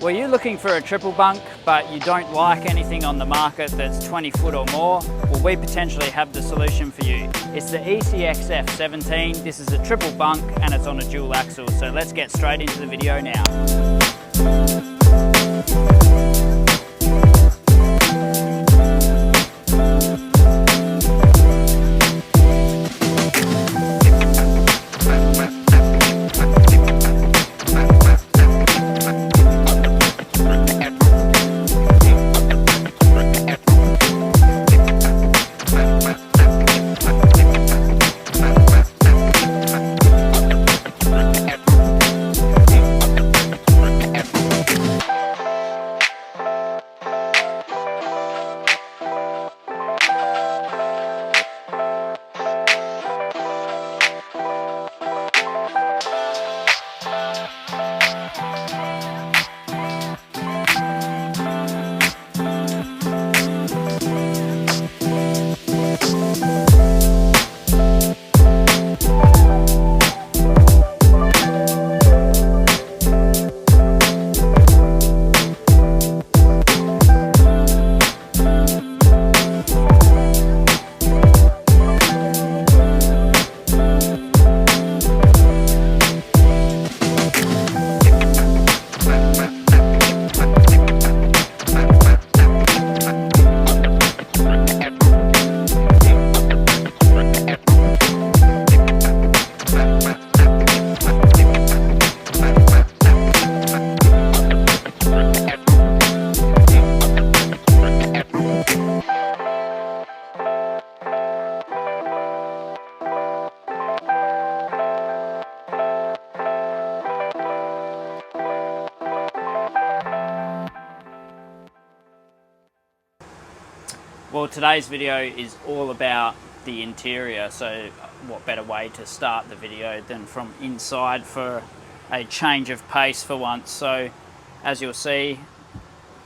Were you looking for a triple bunk, but you don't like anything on the market that's 20 foot or more? Well, we potentially have the solution for you. It's the ECXR17. This is a triple bunk and it's on a dual axle. So let's get straight into the video now. Well, today's video is all about the interior, so what better way to start the video than from inside for a change of pace for once. So as you'll see,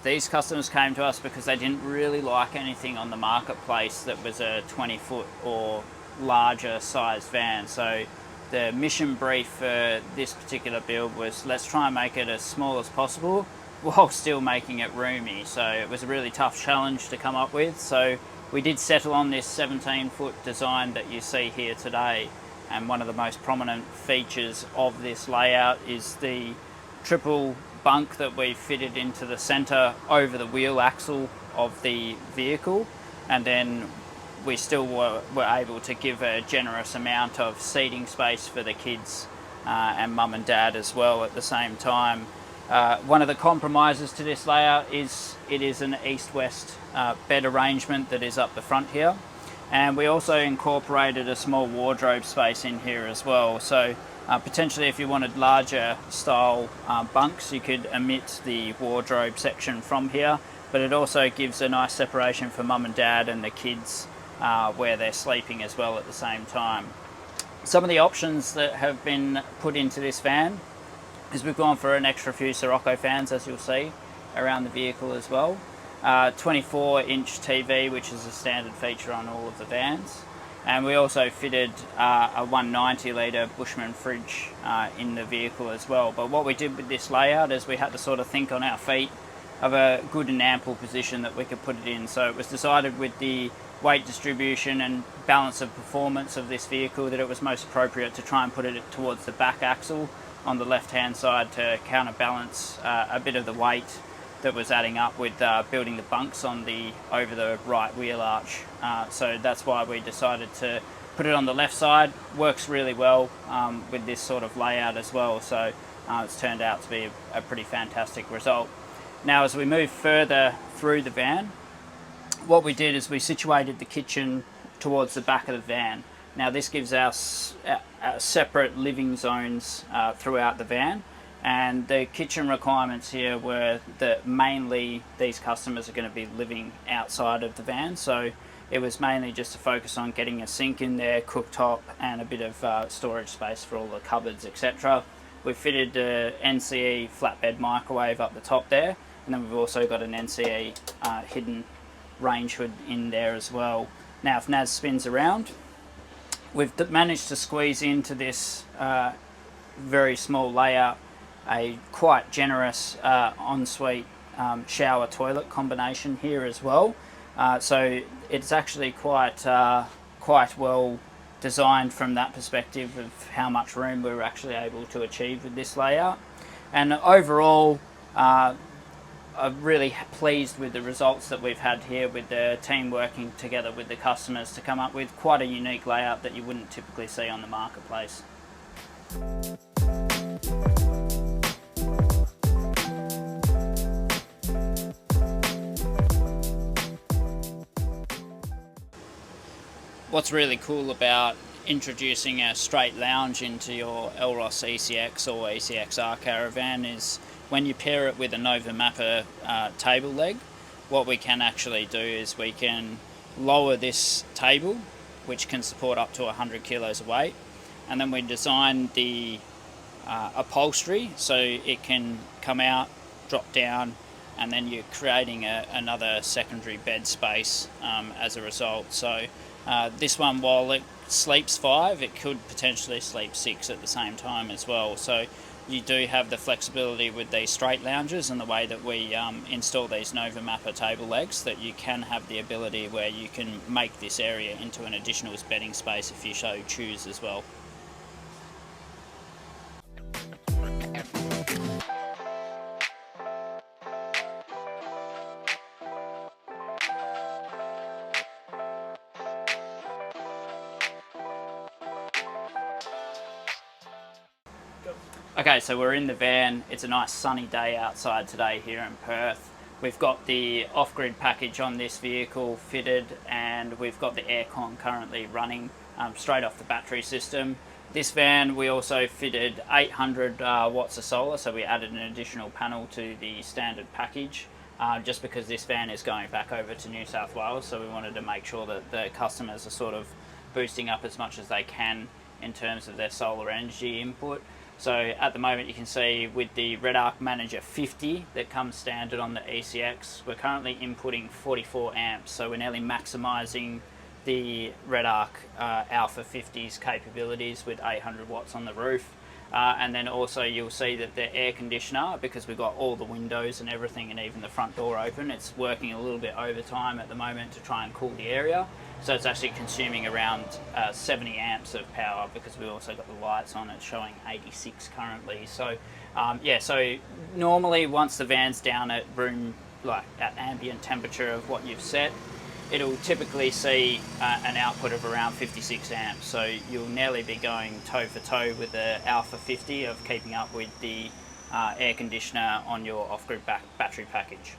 these customers came to us because they didn't really like anything on the marketplace that was a 20 foot or larger size van. So the mission brief for this particular build was, let's try and make it as small as possible while still making it roomy. So it was a really tough challenge to come up with. So we did settle on this 17 foot design that you see here today. And one of the most prominent features of this layout is the triple bunk that we fitted into the center over the wheel axle of the vehicle. And then we still were able to give a generous amount of seating space for the kids and mum and dad as well at the same time. One of the compromises to this layout is it is an east-west bed arrangement that is up the front here, and we also incorporated a small wardrobe space in here as well. So potentially if you wanted larger style bunks, you could omit the wardrobe section from here, but it also gives a nice separation for mum and dad and the kids where they're sleeping as well at the same time. Some of the options that have been put into this van is we've gone for an extra few Sirocco fans, as you'll see, around the vehicle as well. 24-inch TV, which is a standard feature on all of the vans. And we also fitted a 190 litre Bushman fridge in the vehicle as well. But what we did with this layout is we had to sort of think on our feet of a good and ample position that we could put it in. So it was decided with the weight distribution and balance of performance of this vehicle that it was most appropriate to try and put it towards the back axle on the left hand side to counterbalance a bit of the weight that was adding up with building the bunks on the over the right wheel arch. So that's why we decided to put it on the left side. Works really well with this sort of layout as well, so it's turned out to be a pretty fantastic result. Now as we move further through the van, what we did is we situated the kitchen towards the back of the van. Now this gives us separate living zones throughout the van, and the kitchen requirements here were that mainly these customers are going to be living outside of the van, so it was mainly just to focus on getting a sink in there, cooktop, and a bit of storage space for all the cupboards, etc. We fitted the NCE flatbed microwave up the top there, and then we've also got an NCE hidden range hood in there as well. Now if Naz spins around, we've managed to squeeze into this very small layout a quite generous ensuite shower toilet combination here as well. So it's actually quite well designed from that perspective of how much room we were actually able to achieve with this layout. And overall, I'm really pleased with the results that we've had here with the team working together with the customers to come up with quite a unique layout that you wouldn't typically see on the marketplace. What's really cool about introducing a straight lounge into your Elross ECX or ECXR Caravan is when you pair it with a Nova Mapper table leg, what we can actually do is we can lower this table, which can support up to 100 kilos of weight, and then we design the upholstery so it can come out, drop down, and then you're creating another secondary bed space as a result. So this one, while it sleeps 5, it could potentially sleep 6 at the same time as well. So you do have the flexibility with these straight lounges and the way that we install these Nova Mapper table legs, that you can have the ability where you can make this area into an additional bedding space if you so choose as well. Okay, so we're in the van. It's a nice sunny day outside today here in Perth. We've got the off-grid package on this vehicle fitted, and we've got the aircon currently running straight off the battery system. This van, we also fitted 800 watts of solar, so we added an additional panel to the standard package, just because this van is going back over to New South Wales, so we wanted to make sure that the customers are sort of boosting up as much as they can in terms of their solar energy input. So at the moment you can see with the Red Arc Manager 50 that comes standard on the ECX, we're currently inputting 44 amps, so we're nearly maximising the Red Arc Alpha 50's capabilities with 800 watts on the roof. And then also you'll see that the air conditioner, because we've got all the windows and everything and even the front door open, it's working a little bit overtime at the moment to try and cool the area. So it's actually consuming around 70 amps of power, because we've also got the lights on. It's showing 86 currently. So yeah, so normally once the van's down at room, like at ambient temperature of what you've set, it'll typically see an output of around 56 amps. So you'll nearly be going toe for toe with the Alpha 50 of keeping up with the air conditioner on your off-grid battery package.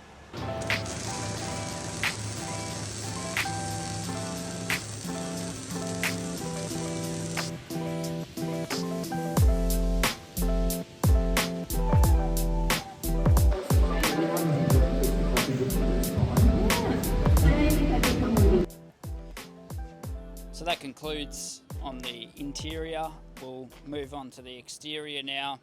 So that concludes on the interior. We'll move on to the exterior now.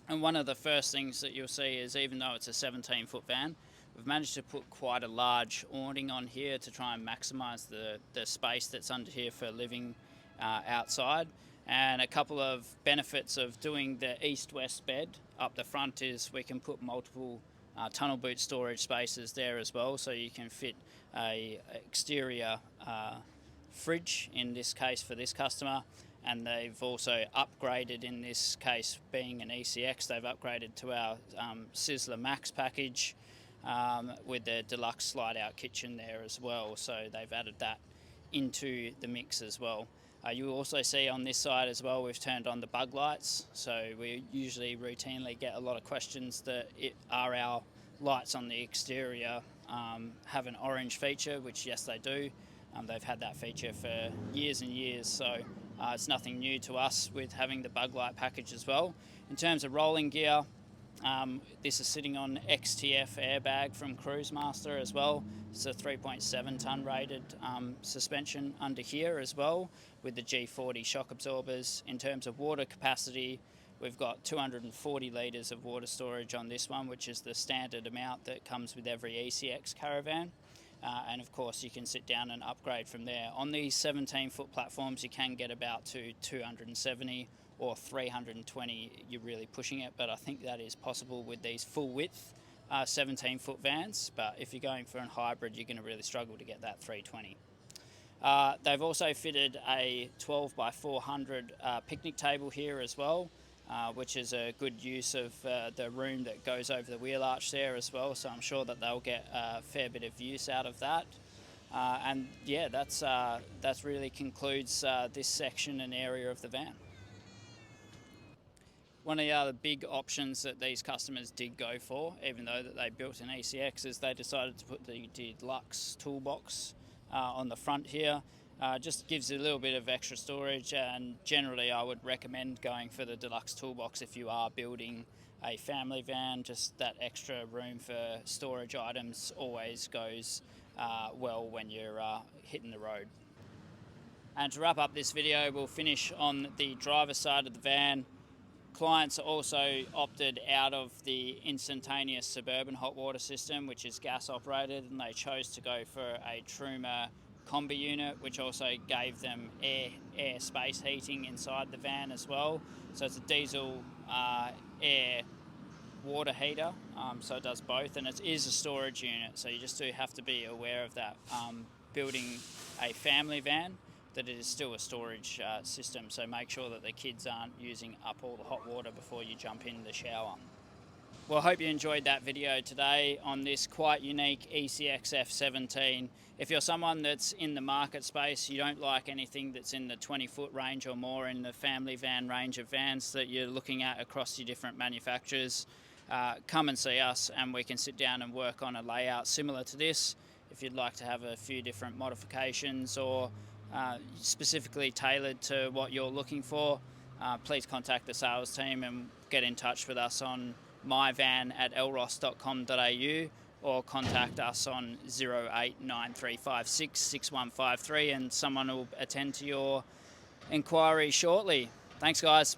And one of the first things that you'll see is, even though it's a 17-foot van, we've managed to put quite a large awning on here to try and maximise the space that's under here for living outside. And a couple of benefits of doing the east-west bed up the front is we can put multiple tunnel boot storage spaces there as well, so you can fit a exterior fridge in this case for this customer. And they've also upgraded, in this case being an ECX, they've upgraded to our Sizzler Max package with the deluxe slide out kitchen there as well, so they've added that into the mix as well. You'll also see on this side as well, we've turned on the bug lights. So we usually routinely get a lot of questions that are our lights on the exterior have an orange feature, which yes they do. They've had that feature for years and years, so it's nothing new to us with having the bug light package as well. In terms of rolling gear, this is sitting on XTF airbag from Cruisemaster as well. It's a 3.7 tonne rated suspension under here as well, with the G40 shock absorbers. In terms of water capacity, we've got 240 litres of water storage on this one, which is the standard amount that comes with every ECX Caravan. and of course you can sit down and upgrade from there. On these 17-foot platforms you can get about to 270 or 320, you're really pushing it, but I think that is possible with these full width 17-foot vans. But if you're going for a hybrid, you're going to really struggle to get that 320. They've also fitted a 12 by 400 picnic table here as well, which is a good use of the room that goes over the wheel arch there as well, so I'm sure that they'll get a fair bit of use out of that. And yeah, that's really concludes this section and area of the van. One of the other big options that these customers did go for, even though that they built an ECX, is they decided to put the deluxe toolbox on the front here. Just gives it a little bit of extra storage, and generally I would recommend going for the deluxe toolbox if you are building a family van. Just that extra room for storage items always goes well when you're hitting the road. And to wrap up this video, we'll finish on the driver's side of the van. Clients also opted out of the instantaneous suburban hot water system, which is gas operated, and they chose to go for a Truma combi unit, which also gave them air space heating inside the van as well. So it's a diesel air water heater, so it does both, and it is a storage unit, so you just do have to be aware of that. Building a family van, that it is still a storage system, so make sure that the kids aren't using up all the hot water before you jump in the shower. Well, I hope you enjoyed that video today on this quite unique ECXF17. If you're someone that's in the market space, you don't like anything that's in the 20-foot range or more in the family van range of vans that you're looking at across your different manufacturers, come and see us and we can sit down and work on a layout similar to this. If you'd like to have a few different modifications or specifically tailored to what you're looking for, please contact the sales team and get in touch with us on myvan@elross.com.au or contact us on 0893566153 and someone will attend to your inquiry shortly. Thanks guys.